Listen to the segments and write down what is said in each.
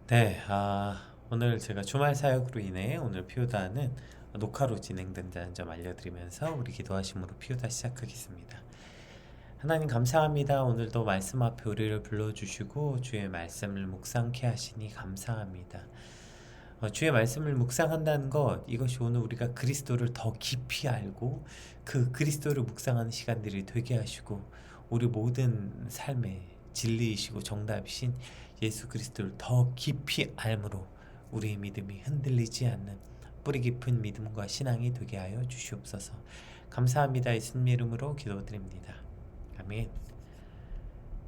네, 오늘 제가 주말 사역으로 인해 오늘 피우다는 녹화로 진행된다는 점 알려드리면서 우리 기도하심으로 피우다 시작하겠습니다. 하나님 감사합니다. 오늘도 말씀 앞에 우리를 불러주시고 주의 말씀을 묵상케 하시니 감사합니다. 주의 말씀을 묵상한다는 것, 이것이 오늘 우리가 그리스도를 더 깊이 알고 그 그리스도를 묵상하는 시간들이 되게 하시고 우리 모든 삶의 진리이시고 정답이신 예수 그리스도를 더 깊이 알므로 우리의 믿음이 흔들리지 않는 뿌리 깊은 믿음과 신앙이 되게 하여 주시옵소서. 감사합니다. 예수님 이름으로 기도드립니다. 아멘.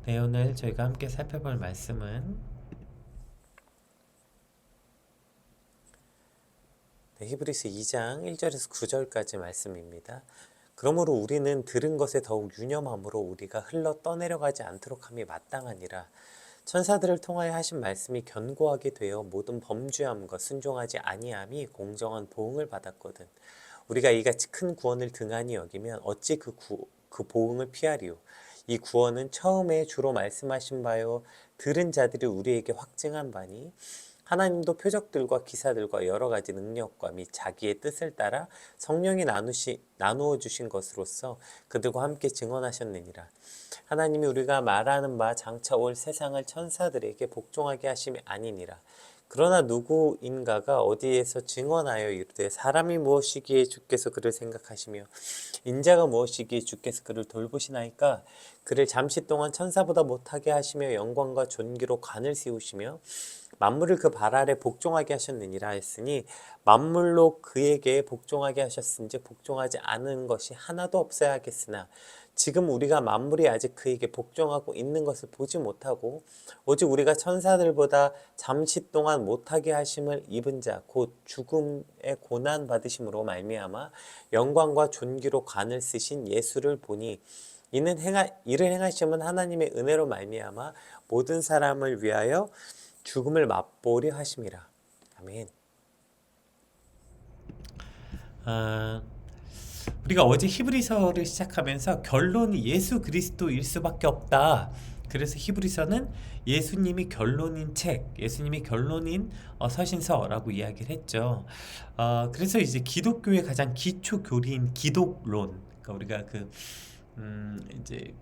네, 오늘 저희가 함께 살펴볼 말씀은 히브리서 2장 1절에서 9절까지 말씀입니다. 그러므로 우리는 들은 것에 더욱 유념함으로 우리가 흘러 떠내려가지 않도록 함이 마땅하니라. 천사들을 통하여 하신 말씀이 견고하게 되어 모든 범죄함과 순종하지 아니함이 공정한 보응을 받았거든. 우리가 이같이 큰 구원을 등한히 여기면 어찌 그 보응을 피하리요. 이 구원은 처음에 주로 말씀하신 바요 들은 자들이 우리에게 확증한 바니 하나님도 표적들과 기사들과 여러 가지 능력과 및 자기의 뜻을 따라 성령이 나누어 주신 것으로서 그들과 함께 증언하셨느니라. 하나님이 우리가 말하는 바 장차 올 세상을 천사들에게 복종하게 하심이 아니니라. 그러나 누구인가가 어디에서 증언하여 이르되 사람이 무엇이기에 주께서 그를 생각하시며 인자가 무엇이기에 주께서 그를 돌보시나이까. 그를 잠시 동안 천사보다 못하게 하시며 영광과 존귀로 관을 씌우시며 만물을 그 발 아래 복종하게 하셨느니라 했으니 만물로 그에게 복종하게 하셨은즉 복종하지 않은 것이 하나도 없어야 하겠으나 지금 우리가 만물이 아직 그에게 복종하고 있는 것을 보지 못하고 오직 우리가 천사들보다 잠시 동안 못하게 하심을 입은 자 곧 죽음의 고난 받으심으로 말미암아 영광과 존귀로 관을 쓰신 예수를 보니 이를 행하심은 하나님의 은혜로 말미암아 모든 사람을 위하여 죽음을 맛보려 하심이라. 아멘. 우리가 어제 히브리서를 시작하면서 결론이 예수 그리스도일 수밖에 없다. 그래서 히브리서는 예수님이 결론인 책, 예수님이 결론인 서신서라고 이야기를 했죠. 그래서 이제 기독교의 가장 기초 교리인 기독론, 그러니까 우리가 이제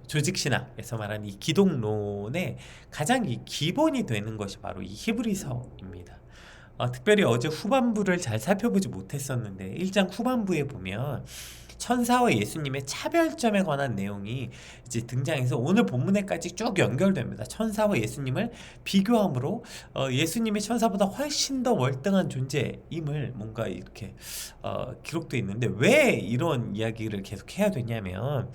조직 신학에서 말하는 이 기독론의 가장 이 기본이 되는 것이 바로 이 히브리서입니다. 특별히 어제 후반부를 잘 살펴보지 못했었는데 1장 후반부에 보면 천사와 예수님의 차별점에 관한 내용이 이제 등장해서 오늘 본문에까지 쭉 연결됩니다. 천사와 예수님을 비교함으로 예수님이 천사보다 훨씬 더 월등한 존재임을 뭔가 이렇게 기록되어 있는데 왜 이런 이야기를 계속 해야 되냐면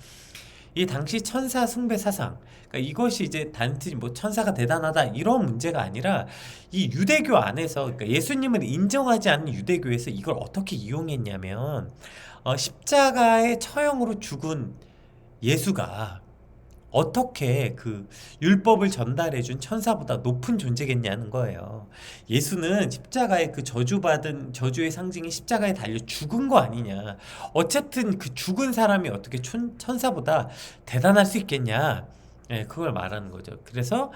이 당시 천사 숭배 사상, 그러니까 이것이 이제 단지 뭐 천사가 대단하다 이런 문제가 아니라 이 유대교 안에서, 그러니까 예수님을 인정하지 않는 유대교에서 이걸 어떻게 이용했냐면 십자가의 처형으로 죽은 예수가 어떻게 그 율법을 전달해준 천사보다 높은 존재겠냐는 거예요. 예수는 십자가에 그 저주받은 저주의 상징이 십자가에 달려 죽은 거 아니냐. 어쨌든 그 죽은 사람이 어떻게 천사보다 대단할 수 있겠냐. 예, 그걸 말하는 거죠. 그래서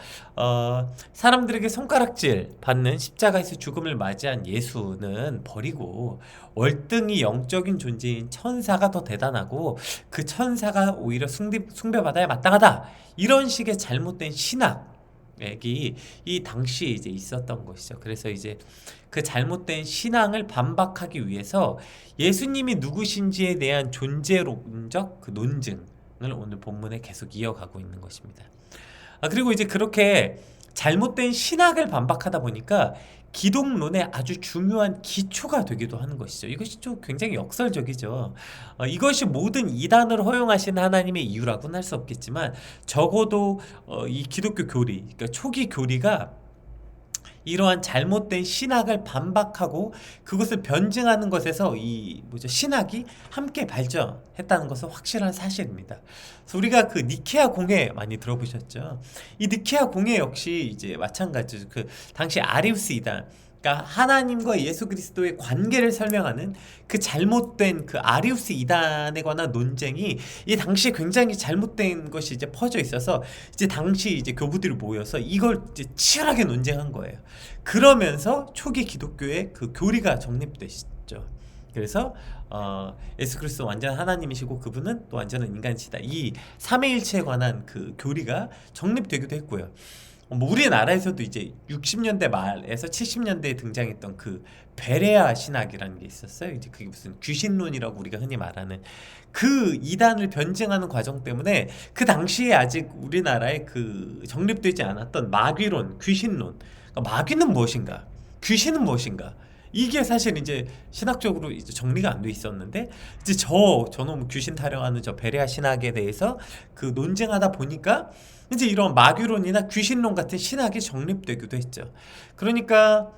사람들에게 손가락질 받는 십자가에서 죽음을 맞이한 예수는 버리고 월등히 영적인 존재인 천사가 더 대단하고 그 천사가 오히려 숭배받아야 마땅하다. 이런 식의 잘못된 신학이 이 당시에 이제 있었던 것이죠. 그래서 이제 그 잘못된 신앙을 반박하기 위해서 예수님이 누구신지에 대한 존재론적 그 논증을 오늘 본문에 계속 이어가고 있는 것입니다. 그리고 이제 그렇게 잘못된 신학을 반박하다 보니까 기독론의 아주 중요한 기초가 되기도 하는 것이죠. 이것이 좀 굉장히 역설적이죠. 이것이 모든 이단을 허용하신 하나님의 이유라고는 할 수 없겠지만 적어도 이 기독교 교리, 그러니까 초기 교리가 이러한 잘못된 신학을 반박하고 그것을 변증하는 것에서 이 신학이 함께 발전했다는 것은 확실한 사실입니다. 그래서 우리가 그 니케아 공회 많이 들어보셨죠? 이 니케아 공회 역시 이제 마찬가지죠. 그 당시 아리우스 이단, 그러니까 그러니까 하나님과 예수 그리스도의 관계를 설명하는 그 잘못된 그 아리우스 이단에 관한 논쟁이 이 당시에 굉장히 잘못된 것이 이제 퍼져 있어서 이제 당시 이제 교부들이 모여서 이걸 이제 치열하게 논쟁한 거예요. 그러면서 초기 기독교의 그 교리가 정립되시죠. 그래서 예수 그리스도 완전 하나님이시고 그분은 또 완전한 인간이시다. 이 삼위일체에 관한 그 교리가 정립되기도 했고요. 뭐 우리나라에서도 이제 60년대 말에서 70년대에 등장했던 그 베레아 신학이라는 게 있었어요. 이제 그게 무슨 귀신론이라고 우리가 흔히 말하는 그 이단을 변증하는 과정 때문에 그 당시에 아직 우리나라에 그 정립되지 않았던 마귀론, 귀신론. 그러니까 마귀는 무엇인가? 귀신은 무엇인가? 이게 사실 이제 신학적으로 이제 정리가 안 돼 있었는데 이제 저놈 귀신 타령하는 저 베레아 신학에 대해서 그 논쟁하다 보니까 이제 이런 마귀론이나 귀신론 같은 신학이 정립되기도 했죠. 그러니까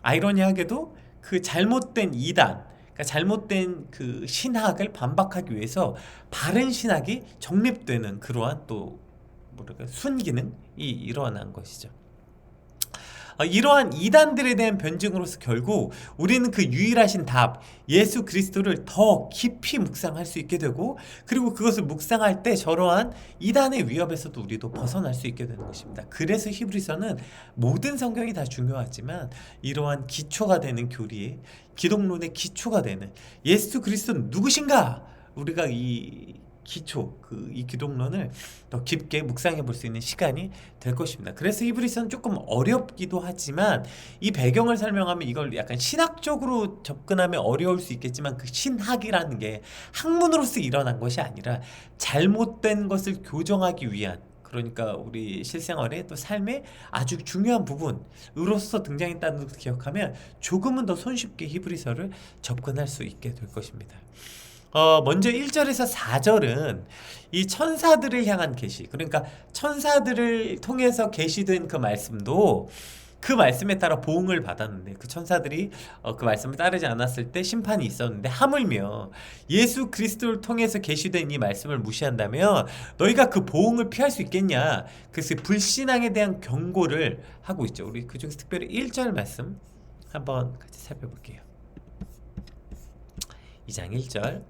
아이러니하게도 그 잘못된 이단, 그러니까 잘못된 그 신학을 반박하기 위해서 바른 신학이 정립되는 그러한 또 뭐랄까 순기능이 일어난 것이죠. 이러한 이단들에 대한 변증으로서 결국 우리는 그 유일하신 답 예수 그리스도를 더 깊이 묵상할 수 있게 되고 그리고 그것을 묵상할 때 저러한 이단의 위협에서도 우리도 벗어날 수 있게 되는 것입니다. 그래서 히브리서는 모든 성경이 다 중요하지만 이러한 기초가 되는 교리에 기독론의 기초가 되는 예수 그리스도는 누구신가? 우리가 이 기초, 이 기독론을 더 깊게 묵상해 볼 수 있는 시간이 될 것입니다. 그래서 히브리서는 조금 어렵기도 하지만 이 배경을 설명하면 이걸 약간 신학적으로 접근하면 어려울 수 있겠지만 그 신학이라는 게 학문으로서 일어난 것이 아니라 잘못된 것을 교정하기 위한 그러니까 우리 실생활의 또 삶의 아주 중요한 부분으로서 등장했다는 것을 기억하면 조금은 더 손쉽게 히브리서를 접근할 수 있게 될 것입니다. 먼저 1절에서 4절은 이 천사들을 향한 계시, 그러니까 천사들을 통해서 계시된 그 말씀도 그 말씀에 따라 보응을 받았는데 그 천사들이 그 말씀을 따르지 않았을 때 심판이 있었는데 하물며 예수 그리스도를 통해서 계시된 이 말씀을 무시한다면 너희가 그 보응을 피할 수 있겠냐? 그래서 불신앙에 대한 경고를 하고 있죠. 우리 그중에서 특별히 1절 말씀 한번 같이 살펴볼게요. 2장 1절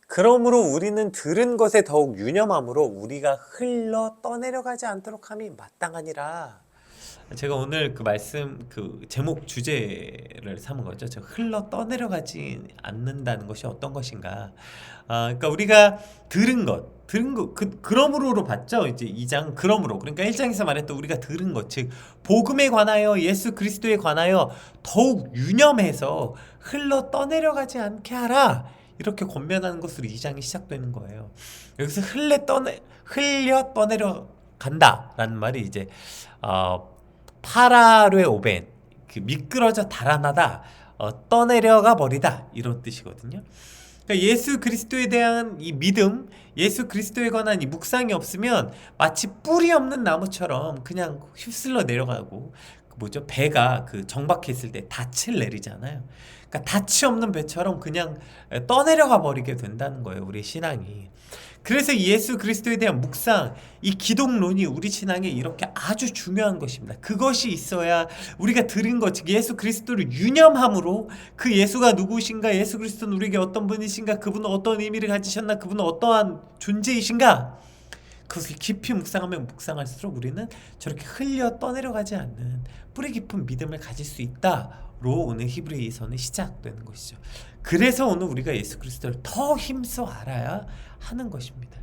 그러므로 우리는 들은 것에 더욱 유념함으로 우리가 흘러 떠내려가지 않도록 함이 마땅하니라. 제가 오늘 그 말씀 그 제목 주제를 삼은 거죠. 저 흘러 떠내려가지 않는다는 것이 어떤 것인가. 그러니까 우리가 들은 것 그러므로로 봤죠. 이제 2장 그러므로. 그러니까 1장에서 말했던 우리가 들은 것, 즉 복음에 관하여 예수 그리스도에 관하여 더욱 유념해서 흘러 떠내려가지 않게 하라. 이렇게 권면하는 것으로 2장이 시작되는 거예요. 여기서 흘려 떠내려 간다라는 말이 이제 파라르 오벤 그 미끄러져 달아나다 떠내려가 버리다 이런 뜻이거든요. 그러니까 예수 그리스도에 대한 이 믿음, 예수 그리스도에 관한 이 묵상이 없으면 마치 뿌리 없는 나무처럼 그냥 휩쓸러 내려가고 배가 그 정박했을 때 닻을 내리잖아요. 그러니까 닻이 없는 배처럼 그냥 떠내려가 버리게 된다는 거예요. 우리 신앙이. 그래서 예수 그리스도에 대한 묵상, 이 기독론이 우리 신앙에 이렇게 아주 중요한 것입니다. 그것이 있어야 우리가 들은 것, 즉 예수 그리스도를 유념함으로 그 예수가 누구신가, 예수 그리스도는 우리에게 어떤 분이신가, 그분은 어떤 의미를 가지셨나, 그분은 어떠한 존재이신가, 그것을 깊이 묵상하면 묵상할수록 우리는 저렇게 흘려 떠내려가지 않는 뿌리 깊은 믿음을 가질 수 있다로 오늘 히브리서는 시작되는 것이죠. 그래서 오늘 우리가 예수 그리스도를 더 힘써 알아야 하는 것입니다.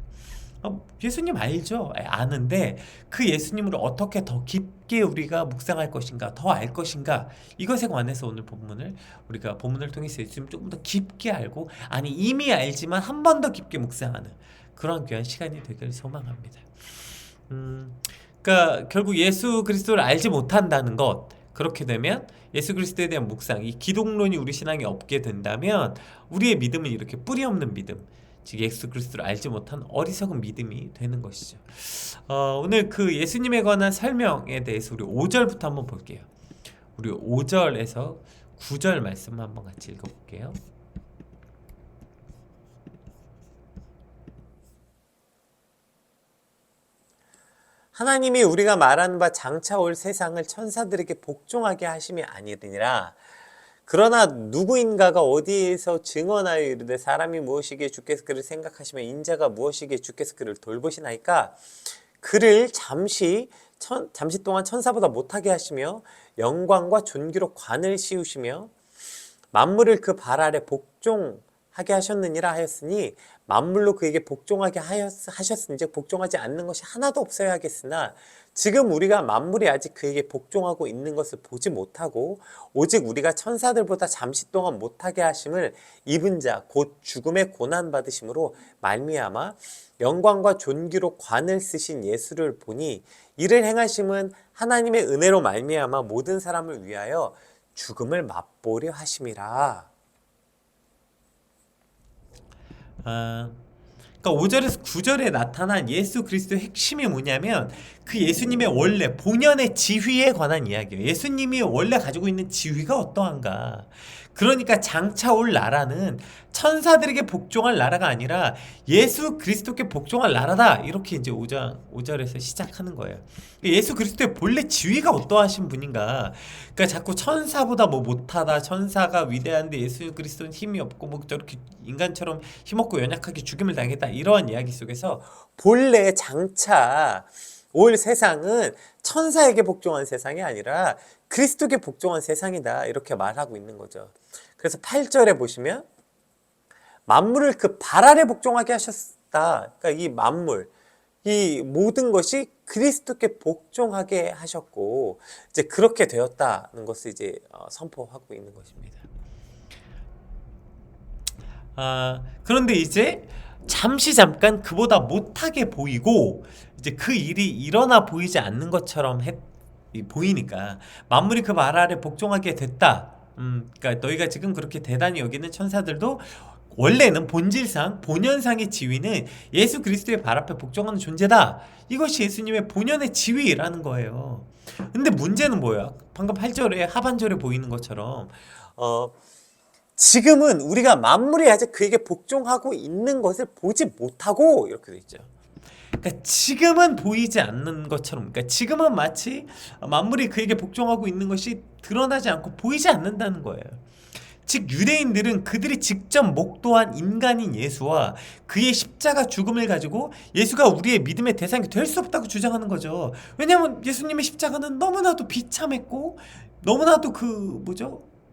예수님 알죠? 아는데 그 예수님을 어떻게 더 깊게 우리가 묵상할 것인가, 더 알 것인가, 이것에 관해서 오늘 우리가 본문을 통해서 예수님 조금 더 깊게 알고, 아니 이미 알지만 한 번 더 깊게 묵상하는 그런 귀한 시간이 되길 소망합니다. 그러니까 결국 예수 그리스도를 알지 못한다는 것, 그렇게 되면 예수 그리스도에 대한 묵상, 이 기독론이 우리 신앙에 없게 된다면 우리의 믿음은 이렇게 뿌리 없는 믿음, 즉 예수 그리스도를 알지 못한 어리석은 믿음이 되는 것이죠. 오늘 그 예수님에 관한 설명에 대해서 우리 5절부터 한번 볼게요. 우리 5절에서 9절 말씀 한번 같이 읽어볼게요. 하나님이 우리가 말하는 바 장차 올 세상을 천사들에게 복종하게 하심이 아니니라. 그러나 누구인가가 어디에서 증언하여 이르되 사람이 무엇이기에 주께서 그를 생각하시며 인자가 무엇이기에 주께서 그를 돌보시나이까. 그를 잠시 동안 천사보다 못하게 하시며 영광과 존귀로 관을 씌우시며 만물을 그 발 아래 복종하게 하셨느니라 하였으니 만물로 그에게 복종하게 하셨은즉 복종하지 않는 것이 하나도 없어야 하겠으나 지금 우리가 만물이 아직 그에게 복종하고 있는 것을 보지 못하고 오직 우리가 천사들보다 잠시 동안 못하게 하심을 입은 자 곧 죽음의 고난 받으심으로 말미암아 영광과 존귀로 관을 쓰신 예수를 보니 이를 행하심은 하나님의 은혜로 말미암아 모든 사람을 위하여 죽음을 맛보려 하심이라. 그러니까 5절에서 9절에 나타난 예수 그리스도의 핵심이 뭐냐면 그 예수님의 원래 본연의 지위에 관한 이야기예요. 예수님이 원래 가지고 있는 지위가 어떠한가. 그러니까 장차 올 나라는 천사들에게 복종할 나라가 아니라 예수 그리스도께 복종할 나라다. 이렇게 이제 5절에서 시작하는 거예요. 예수 그리스도의 본래 지위가 어떠하신 분인가. 그러니까 자꾸 천사보다 뭐 못하다, 천사가 위대한데 예수 그리스도는 힘이 없고 뭐 저렇게 인간처럼 힘없고 연약하게 죽임을 당했다. 이러한 이야기 속에서 본래 장차 올 세상은 천사에게 복종한 세상이 아니라 그리스도께 복종한 세상이다. 이렇게 말하고 있는 거죠. 그래서 8절에 보시면 만물을 그 발 아래 복종하게 하셨다. 그러니까 이 만물, 이 모든 것이 그리스도께 복종하게 하셨고 이제 그렇게 되었다는 것을 이제 선포하고 있는 것입니다. 그런데 이제 잠깐 그보다 못하게 보이고 이제 그 일이 일어나 보이지 않는 것처럼 보이니까 만물이 그 말 아래 복종하게 됐다. 그러니까 너희가 지금 그렇게 대단히 여기는 천사들도 원래는 본질상 본연상의 지위는 예수 그리스도의 발 앞에 복종하는 존재다. 이것이 예수님의 본연의 지위라는 거예요. 근데 문제는 뭐야? 방금 8절에 하반절에 보이는 것처럼 지금은 우리가 만물이 아직 그에게 복종하고 있는 것을 보지 못하고 이렇게 돼 있죠. 그러니까 지금은 보이지 않는 것처럼, 그러니까 지금은 마치 만물이 그에게 복종하고 있는 것이 드러나지 않고 보이지 않는다는 거예요. 즉 유대인들은 그들이 직접 목도한 인간인 예수와 그의 십자가 죽음을 가지고 예수가 우리의 믿음의 대상이 될 수 없다고 주장하는 거죠. 왜냐하면 예수님의 십자가는 너무나도 비참했고 너무나도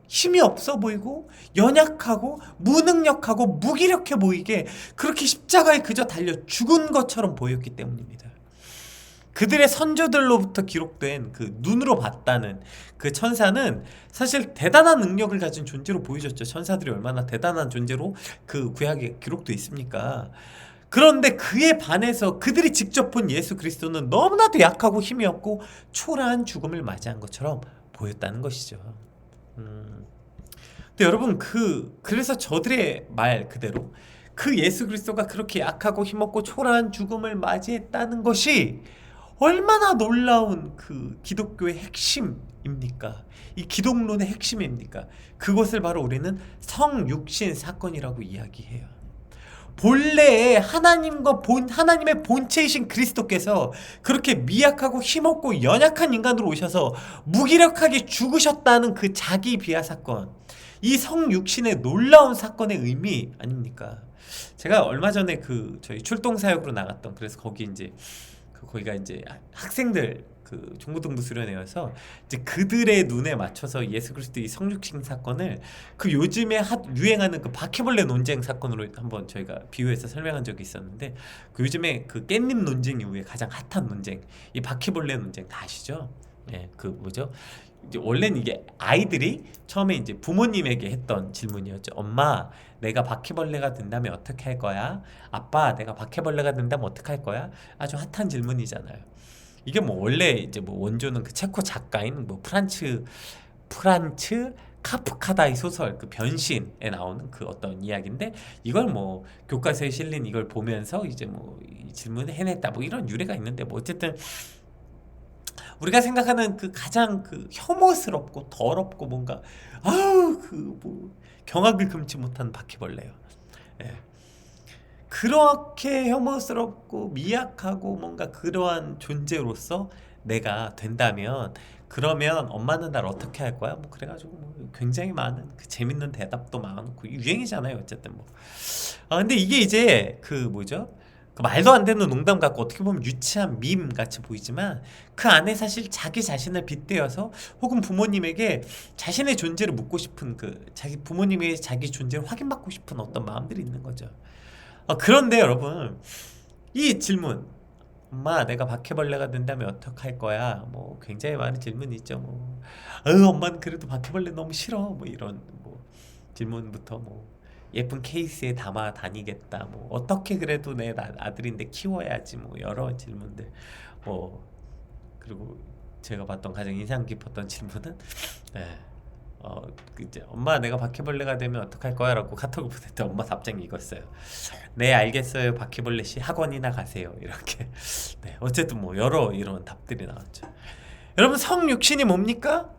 힘이 없어 보이고 연약하고 무능력하고 무기력해 보이게 그렇게 십자가에 그저 달려 죽은 것처럼 보였기 때문입니다. 그들의 선조들로부터 기록된 그 눈으로 봤다는 그 천사는 사실 대단한 능력을 가진 존재로 보여졌죠. 천사들이 얼마나 대단한 존재로 그 구약에 기록돼 있습니까? 그런데 그에 반해서 그들이 직접 본 예수 그리스도는 너무나도 약하고 힘이 없고 초라한 죽음을 맞이한 것처럼 보였다는 것이죠. 근데 여러분 그래서 저들의 말 그대로 그 예수 그리스도가 그렇게 약하고 힘없고 초라한 죽음을 맞이했다는 것이 얼마나 놀라운 그 기독교의 핵심입니까? 이 기독론의 핵심입니까? 그것을 바로 우리는 성육신 사건이라고 이야기해요. 본래의 하나님의 본체이신 그리스도께서 그렇게 미약하고 힘없고 연약한 인간으로 오셔서 무기력하게 죽으셨다는 그 자기 비하 사건, 이 성육신의 놀라운 사건의 의미 아닙니까? 제가 얼마 전에 저희 출동 사역으로 나갔던, 그래서 거기가 이제 학생들 중고등부 수련회여서 이제 그들의 눈에 맞춰서 예수 그리스도의 성육신 사건을 요즘에 유행하는 바퀴벌레 논쟁 사건으로 한번 저희가 비유해서 설명한 적이 있었는데, 요즘에 깻잎 논쟁 이후에 가장 핫한 논쟁, 이 바퀴벌레 논쟁 다 아시죠? 예, 이제 원래는 이게 아이들이 처음에 이제 부모님에게 했던 질문이었죠. 엄마, 내가 바퀴벌레가 된다면 어떻게 할 거야? 아빠, 내가 바퀴벌레가 된다면 어떻게 할 거야? 아주 핫한 질문이잖아요. 이게 원래 이제 원조는 그 체코 작가인 프란츠 카프카다의 소설 변신에 나오는 어떤 이야기인데, 이걸 교과서에 실린 이걸 보면서 이제 이 질문을 해냈다 이런 유래가 있는데, 어쨌든 우리가 생각하는 가장 혐오스럽고 더럽고 뭔가 경악을 금치 못한 바퀴벌레요. 예. 그렇게 혐오스럽고 미약하고 뭔가 그러한 존재로서 내가 된다면, 그러면 엄마는 날 어떻게 할 거야? 뭐 그래가지고 뭐 굉장히 많은 그 재밌는 대답도 많고 유행이잖아요. 어쨌든 뭐. 근데 이게 이제 그 뭐죠? 그 말도 안 되는 농담 같고 어떻게 보면 유치한 밈 같이 보이지만 그 안에 사실 자기 자신을 빗대어서 혹은 부모님에게 자신의 존재를 묻고 싶은 그 자기 부모님의 자기 존재를 확인받고 싶은 어떤 마음들이 있는 거죠. 그런데 여러분, 이 질문, 엄마 내가 바퀴벌레가 된다면 어떡할 거야? 뭐 굉장히 많은 질문이 있죠. 뭐 엄마는 그래도 바퀴벌레 너무 싫어. 뭐 이런 뭐 질문부터 뭐 예쁜 케이스에 담아 다니겠다. 뭐 어떻게 그래도 내 아들인데 키워야지. 뭐 여러 질문들. 뭐 그리고 제가 봤던 가장 인상 깊었던 질문은 네. 이제 엄마 내가 바퀴벌레가 되면 어떡할 거야? 라고 카톡을 보냈더니 엄마 답장이 이거였어요. 네 알겠어요. 바퀴벌레 씨 학원이나 가세요. 이렇게. 네, 어쨌든 뭐 여러 이런 답들이 나왔죠. 여러분, 성육신이 뭡니까?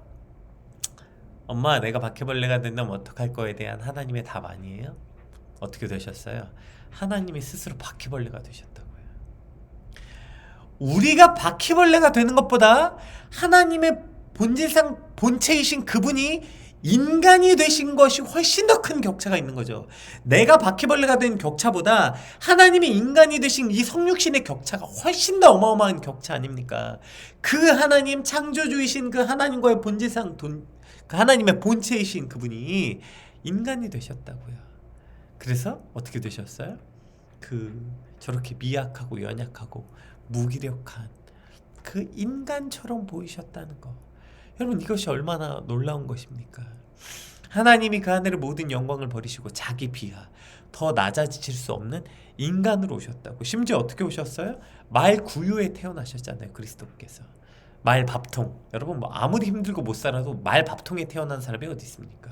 엄마 내가 바퀴벌레가 된다면 어떡할 거에 대한 하나님의 답 아니에요? 어떻게 되셨어요? 하나님이 스스로 바퀴벌레가 되셨다고요. 우리가 바퀴벌레가 되는 것보다 하나님의 본질상 본체이신 그분이 인간이 되신 것이 훨씬 더 큰 격차가 있는 거죠. 내가 바퀴벌레가 된 격차보다 하나님이 인간이 되신 이 성육신의 격차가 훨씬 더 어마어마한 격차 아닙니까? 그 하나님, 창조주이신 그 하나님과의 본질상 그 하나님의 본체이신 그분이 인간이 되셨다고요. 그래서 어떻게 되셨어요? 저렇게 미약하고 연약하고 무기력한 그 인간처럼 보이셨다는 거. 여러분, 이것이 얼마나 놀라운 것입니까? 하나님이 그 하늘의 모든 영광을 버리시고 자기 비하, 더 낮아지실 수 없는 인간으로 오셨다고. 심지어 어떻게 오셨어요? 말 구유에 태어나셨잖아요. 그리스도께서. 말 밥통. 여러분, 뭐 아무리 힘들고 못 살아도 말 밥통에 태어난 사람이 어디 있습니까?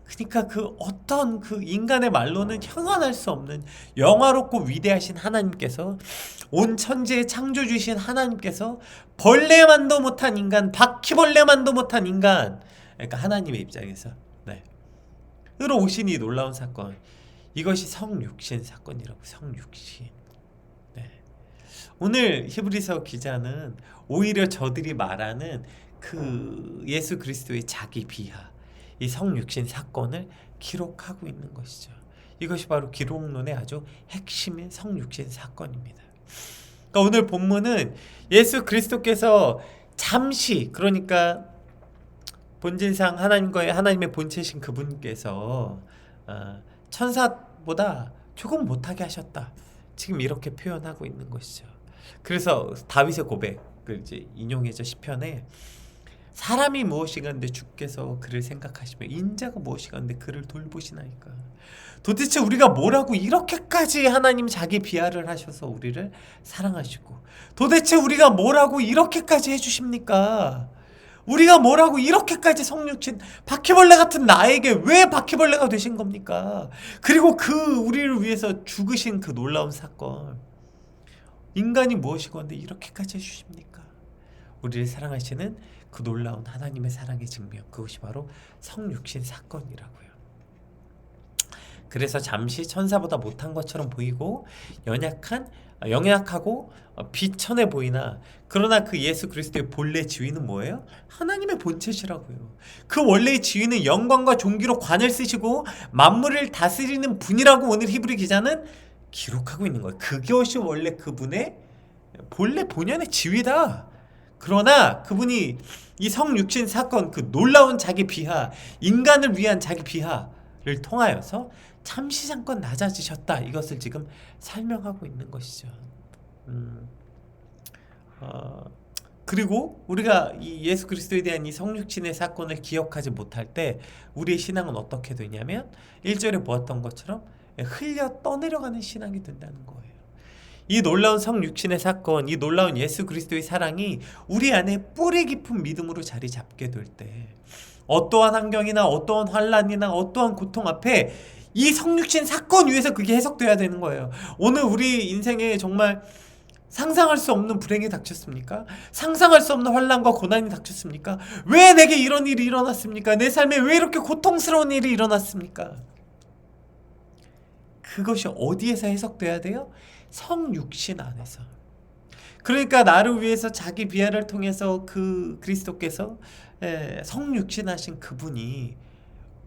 그러니까 그 어떤 그 인간의 말로는 형언할 수 없는 영화롭고 위대하신 하나님께서, 온 천지의 창조주신 하나님께서 벌레만도 못한 인간, 바퀴벌레만도 못한 인간, 그러니까 하나님의 입장에서 끌어오신 이 놀라운 사건, 이것이 성육신 사건이라고. 성육신. 오늘 히브리서 기자는 오히려 저들이 말하는 그 예수 그리스도의 자기 비하, 이 성육신 사건을 기록하고 있는 것이죠. 이것이 바로 기록론의 아주 핵심인 성육신 사건입니다. 그러니까 오늘 본문은 예수 그리스도께서 잠시, 그러니까 본질상 하나님의 본체신 그분께서 천사보다 조금 못하게 하셨다. 지금 이렇게 표현하고 있는 것이죠. 그래서 다윗의 고백을 이제 인용해서 시편에 사람이 무엇이간데 주께서 그를 생각하시며 인자가 무엇이간데 그를 돌보시나이까. 도대체 우리가 뭐라고 이렇게까지 하나님 자기 비하를 하셔서 우리를 사랑하시고, 도대체 우리가 뭐라고 이렇게까지 해주십니까? 우리가 뭐라고 이렇게까지 성육신 바퀴벌레 같은 나에게 왜 바퀴벌레가 되신 겁니까? 그리고 그 우리를 위해서 죽으신 그 놀라운 사건, 인간이 무엇이건데 이렇게까지 해주십니까? 우리를 사랑하시는 그 놀라운 하나님의 사랑의 증명, 그것이 바로 성육신 사건이라고요. 그래서 잠시 천사보다 못한 것처럼 보이고 영약하고 비천해 보이나, 그러나 그 예수 그리스도의 본래 지위는 뭐예요? 하나님의 본체시라고요. 그 원래의 지위는 영광과 존귀로 관을 쓰시고 만물을 다스리는 분이라고 오늘 히브리 기자는 기록하고 있는 거예요. 그것이 원래 그분의 본래 본연의 지위다. 그러나 그분이 이 성육신 사건, 그 놀라운 자기 비하, 인간을 위한 자기 비하를 통하여서 잠시 잠깐 낮아지셨다. 이것을 지금 설명하고 있는 것이죠. 그리고 우리가 이 예수 그리스도에 대한 이 성육신의 사건을 기억하지 못할 때 우리의 신앙은 어떻게 되냐면 1절에 보았던 것처럼 흘려 떠내려가는 신앙이 된다는 거예요. 이 놀라운 성육신의 사건, 이 놀라운 예수 그리스도의 사랑이 우리 안에 뿌리 깊은 믿음으로 자리 잡게 될 때, 어떠한 환경이나 어떠한 환난이나 어떠한 고통 앞에 이 성육신 사건 위에서 그게 해석돼야 되는 거예요. 오늘 우리 인생에 정말 상상할 수 없는 불행이 닥쳤습니까? 상상할 수 없는 환난과 고난이 닥쳤습니까? 왜 내게 이런 일이 일어났습니까? 내 삶에 왜 이렇게 고통스러운 일이 일어났습니까? 그것이 어디에서 해석돼야 돼요? 성육신 안에서. 그러니까 나를 위해서 자기 비하를 통해서 그 그리스도께서 성육신하신 그분이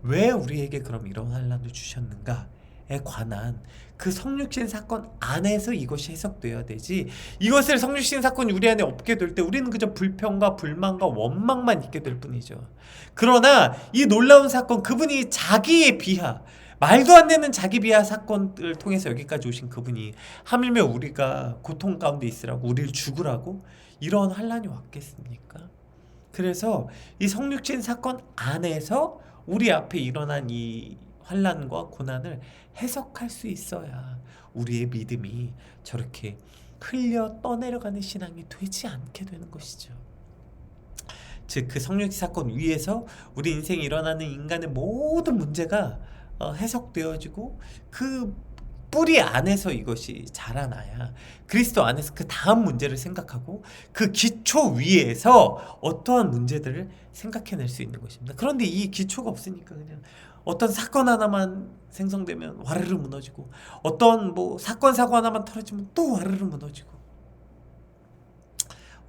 왜 우리에게 그럼 이런 환난을 주셨는가에 관한 그 성육신 사건 안에서 이것이 해석되어야 되지, 이것을 성육신 사건이 우리 안에 없게 될 때 우리는 그저 불평과 불만과 원망만 있게 될 뿐이죠. 그러나 이 놀라운 사건, 그분이 자기의 비하, 말도 안 되는 자기 비하 사건을 통해서 여기까지 오신 그분이 하물며 우리가 고통 가운데 있으라고, 우리를 죽으라고 이런 환난이 왔겠습니까? 그래서 이 성육신 사건 안에서 우리 앞에 일어난 이 환난과 고난을 해석할 수 있어야 우리의 믿음이 저렇게 흘려 떠내려가는 신앙이 되지 않게 되는 것이죠. 즉 그 성육신 사건 위에서 우리 인생에 일어나는 인간의 모든 문제가 해석되어지고 그 뿌리 안에서 이것이 자라나야 그리스도 안에서 그 다음 문제를 생각하고 그 기초 위에서 어떠한 문제들을 생각해낼 수 있는 것입니다. 그런데 이 기초가 없으니까 그냥 어떤 사건 하나만 생성되면 와르르 무너지고, 어떤 뭐 사건 사고 하나만 터지면 또 와르르 무너지고,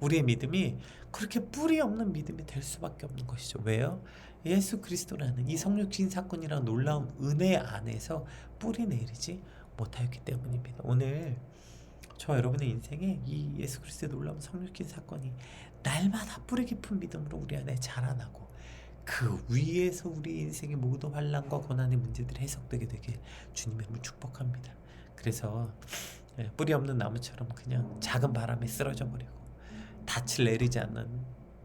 우리의 믿음이 그렇게 뿌리 없는 믿음이 될 수밖에 없는 것이죠. 왜요? 예수 그리스도라는 이 성육신 사건이란 놀라운 은혜 안에서 뿌리 내리지 못하였기 때문입니다. 오늘 저 여러분의 인생에 이 예수 그리스도의 놀라운 성육신 사건이 날마다 뿌리 깊은 믿음으로 우리 안에 자라나고, 그 위에서 우리 인생의 모든 환난과 고난의 문제들이 해석되게 되길 주님의 이름으로 축복합니다. 그래서 뿌리 없는 나무처럼 그냥 작은 바람에 쓰러져 버리고 닻을 내리지 않는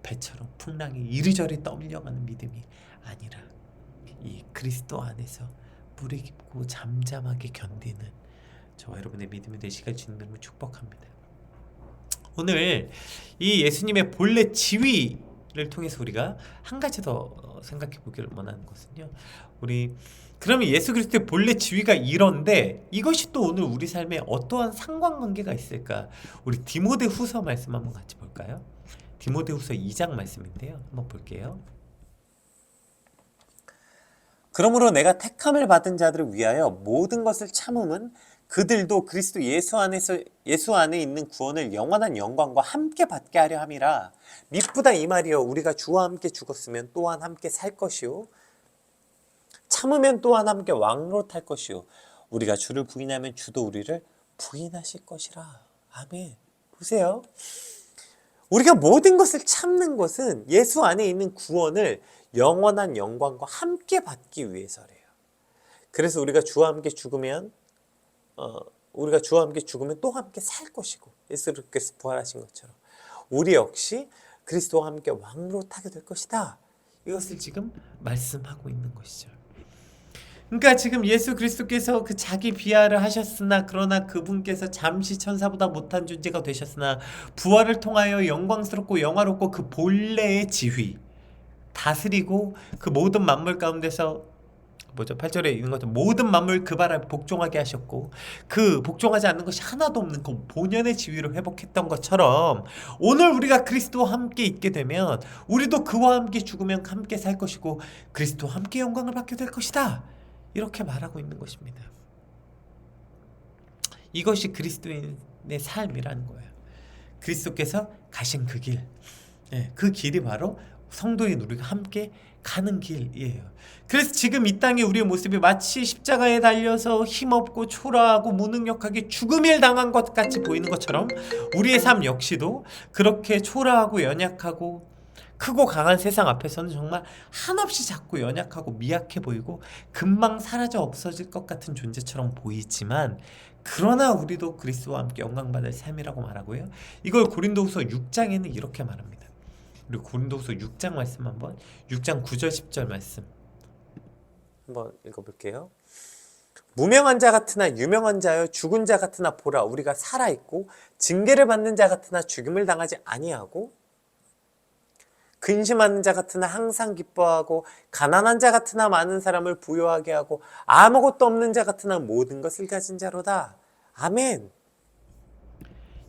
배처럼 풍랑이 이리저리 떠밀려가는 믿음이 아니라 이 그리스도 안에서 뿌리 깊고 잠잠하게 견디는 저와 여러분의 믿음이 되시길 주님의 이름으로 축복합니다. 오늘 이 예수님의 본래 지위를 통해서 우리가 한 가지 더 생각해 보기를 원하는 것은요, 우리 그러면 예수 그리스도의 본래 지위가 이런데 이것이 또 오늘 우리 삶에 어떠한 상관관계가 있을까? 우리 디모데후서 말씀 한번 같이 볼까요? 디모데후서 2장 말씀인데요, 한번 볼게요. 그러므로 내가 택함을 받은 자들을 위하여 모든 것을 참음은 그들도 그리스도 예수 안에 있는 구원을 영원한 영광과 함께 받게 하려 함이라. 미쁘다 이 말이여, 우리가 주와 함께 죽었으면 또한 함께 살 것이요 참으면 또한 함께 왕노릇할 것이요 우리가 주를 부인하면 주도 우리를 부인하실 것이라. 아멘. 보세요. 우리가 모든 것을 참는 것은 예수 안에 있는 구원을 영원한 영광과 함께 받기 위해서래요. 그래서 우리가 주와 함께 죽으면 또 함께 살 것이고, 예수께서 부활하신 것처럼 우리 역시 그리스도와 함께 왕노릇하게 될 것이다. 이것을 지금 말씀하고 있는 것이죠. 그러니까 지금 예수 그리스도께서 그 자기 비하를 하셨으나, 그러나 그분께서 잠시 천사보다 못한 존재가 되셨으나 부활을 통하여 영광스럽고 영화롭고 그 본래의 지위, 다스리고 그 모든 만물 가운데서 8절에 있는 것처럼 모든 만물 그 발 아래 복종하게 하셨고, 그 복종하지 않는 것이 하나도 없는 그 본연의 지위를 회복했던 것처럼 오늘 우리가 그리스도와 함께 있게 되면 우리도 그와 함께 죽으면 함께 살 것이고 그리스도와 함께 영광을 받게 될 것이다, 이렇게 말하고 있는 것입니다. 이것이 그리스도인의 삶이라는 거예요. 그리스도께서 가신 그 길, 그 길이 바로 성도인 우리가 함께 가는 길이에요. 그래서 지금 이 땅에 우리의 모습이 마치 십자가에 달려서 힘없고 초라하고 무능력하게 죽음을 당한 것 같이 보이는 것처럼 우리의 삶 역시도 그렇게 초라하고 연약하고 크고 강한 세상 앞에서는 정말 한없이 작고 연약하고 미약해 보이고 금방 사라져 없어질 것 같은 존재처럼 보이지만, 그러나 우리도 그리스도와 함께 영광받을 삶이라고 말하고요. 이걸 고린도후서 6장에는 이렇게 말합니다. 우리 고린도후서 6장 말씀 한번, 6장 9절 10절 말씀 한번 읽어볼게요. 무명한 자 같으나 유명한 자여, 죽은 자 같으나 보라, 우리가 살아있고 징계를 받는 자 같으나 죽임을 당하지 아니하고, 근심하는 자 같으나 항상 기뻐하고, 가난한 자 같으나 많은 사람을 부유하게 하고, 아무것도 없는 자 같으나 모든 것을 가진 자로다. 아멘.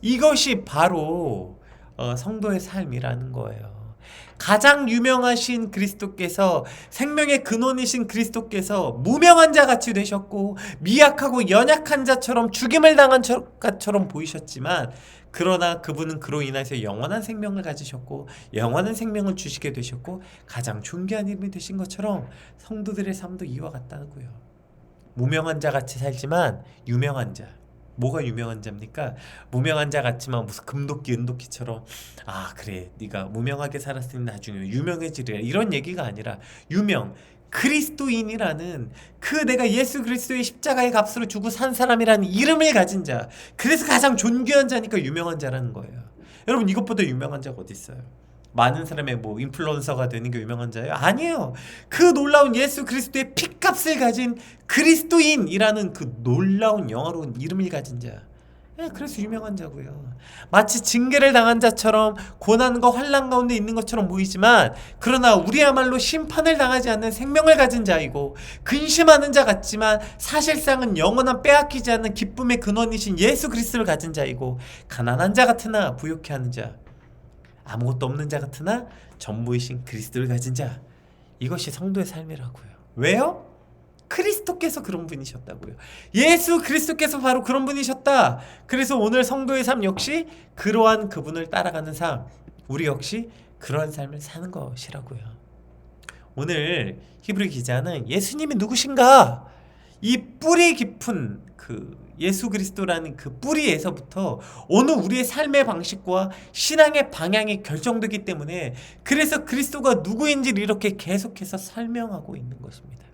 이것이 바로 성도의 삶이라는 거예요. 가장 유명하신 그리스도께서, 생명의 근원이신 그리스도께서 무명한 자 같이 되셨고 미약하고 연약한 자처럼 죽임을 당한 것처럼 보이셨지만, 그러나 그분은 그로 인해서 영원한 생명을 가지셨고 영원한 생명을 주시게 되셨고 가장 존귀한 이름이 되신 것처럼 성도들의 삶도 이와 같다고요. 무명한 자 같이 살지만 유명한 자. 뭐가 유명한 자입니까? 무명한 자 같지만 무슨 금도끼 은도끼처럼 그래 네가 무명하게 살았으니 나중에 유명해지리라, 이런 얘기가 아니라 유명, 그리스도인이라는 그 내가 예수 그리스도의 십자가의 값으로 주고 산 사람이라는 이름을 가진 자, 그래서 가장 존귀한 자니까 유명한 자라는 거예요. 여러분, 이것보다 유명한 자가 어디 있어요? 많은 사람의 뭐 인플루언서가 되는 게 유명한 자예요? 아니에요. 그 놀라운 예수 그리스도의 핏값을 가진 그리스도인이라는 그 놀라운 영화로운 이름을 가진 자, 그래서 유명한 자고요. 마치 징계를 당한 자처럼 고난과 환난 가운데 있는 것처럼 보이지만, 그러나 우리야말로 심판을 당하지 않는 생명을 가진 자이고, 근심하는 자 같지만 사실상은 영원한 빼앗기지 않는 기쁨의 근원이신 예수 그리스도를 가진 자이고, 가난한 자 같으나 부욕해 하는 자, 아무것도 없는 자 같으나 전부이신 그리스도를 가진 자, 이것이 성도의 삶이라고요. 왜요? 그리스도께서 그런 분이셨다고요. 예수 그리스도께서 바로 그런 분이셨다. 그래서 오늘 성도의 삶 역시 그러한 그분을 따라가는 삶, 우리 역시 그러한 삶을 사는 것이라고요. 오늘 히브리 기자는 예수님이 누구신가, 이 뿌리 깊은 그 예수 그리스도라는 그 뿌리에서부터 오늘 우리의 삶의 방식과 신앙의 방향이 결정되기 때문에, 그래서 그리스도가 누구인지를 이렇게 계속해서 설명하고 있는 것입니다.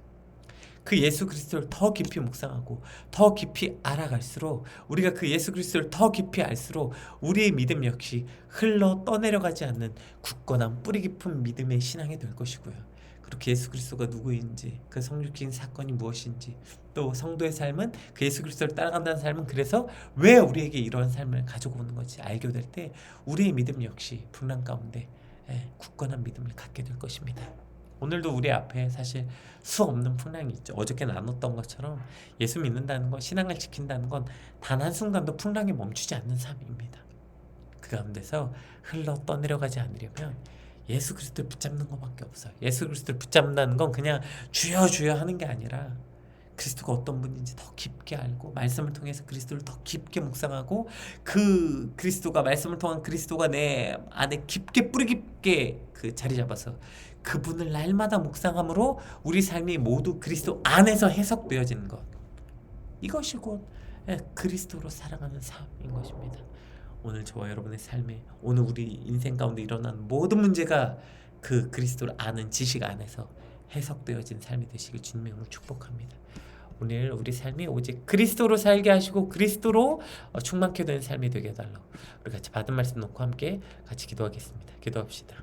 그 예수 그리스도를 더 깊이 묵상하고 더 깊이 알아갈수록, 우리가 그 예수 그리스도를 더 깊이 알수록 우리의 믿음 역시 흘러 떠내려가지 않는 굳건한 뿌리 깊은 믿음의 신앙이 될 것이고요. 그렇게 예수 그리스도가 누구인지, 그 성육신 사건이 무엇인지, 또 성도의 삶은 그 예수 그리스도를 따라간다는 삶은 그래서 왜 우리에게 이러한 삶을 가지고 오는 건지 알게 될 때 우리의 믿음 역시 풍랑 가운데 굳건한 믿음을 갖게 될 것입니다. 오늘도 우리 앞에 사실 수 없는 풍랑이 있죠. 어저께 나눴던 것처럼 예수 믿는다는 건, 신앙을 지킨다는 건 단 한순간도 풍랑이 멈추지 않는 삶입니다. 그 가운데서 흘러 떠내려가지 않으려면 예수 그리스도를 붙잡는 것밖에 없어요. 예수 그리스도를 붙잡는다는 건 그냥 주여 주여 하는 게 아니라 그리스도가 어떤 분인지 더 깊게 알고, 말씀을 통해서 그리스도를 더 깊게 묵상하고, 그 그리스도가, 말씀을 통한 그리스도가 내 안에 깊게 뿌리 깊게 그 자리 잡아서 그분을 날마다 묵상함으로 우리 삶이 모두 그리스도 안에서 해석되어지는 것, 이것이 곧 그리스도로 살아가는 삶인 것입니다. 오늘 저와 여러분의 삶에, 오늘 우리 인생 가운데 일어난 모든 문제가 그 그리스도를 아는 지식 안에서 해석되어진 삶이 되시길 주님의 축복합니다. 오늘 우리 삶이 오직 그리스도로 살게 하시고 그리스도로 충만케 되는 삶이 되게 해달라고, 우리 같이 받은 말씀 놓고 함께 같이 기도하겠습니다. 기도합시다.